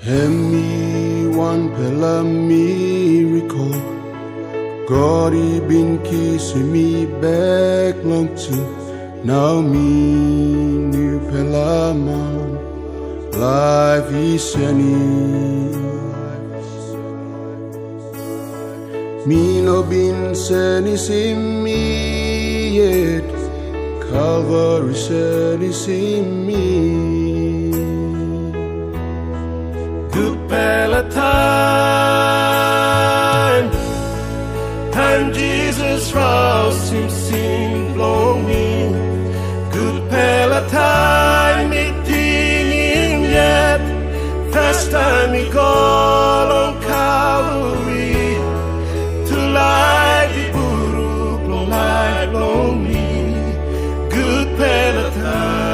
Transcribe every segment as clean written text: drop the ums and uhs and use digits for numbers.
Hemi one pela miracle. God he been kissing me back long too. Now me Niupla Laif is me no been senis in me yet. Calvary senis in me. Gutpela Taim, time Jesus rose him sin long me. Gutpela Taim, meeting him yet. First time he called on Calvary to light the buruk long life long me. Gutpela Taim.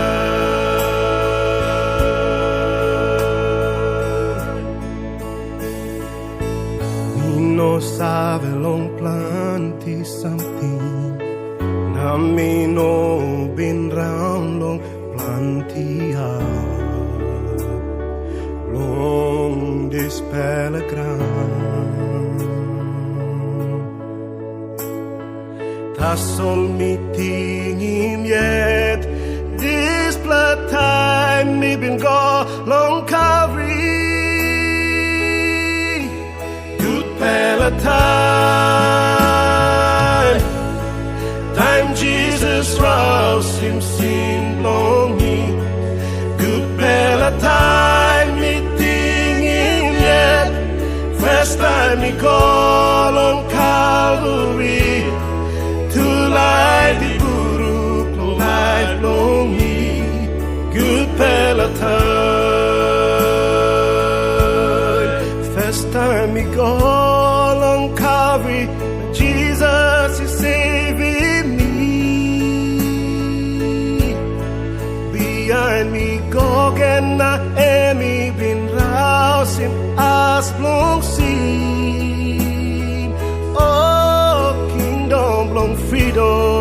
No sabe long planti something. Na me no been round long planti long this pelagram. Tasol meeting him yet. This blood time me been go long Calvary. Gutpela Taim, time Jesus rose him sin long me. Gutpela Taim, meeting him yet. First time he called on Calvary to light the buruk long life long me. Gutpela Taim, first time he called on Calvary, Jesus is saving me. Behind me, Gog and Naomi been rousing as long seen. Oh, kingdom, long freedom.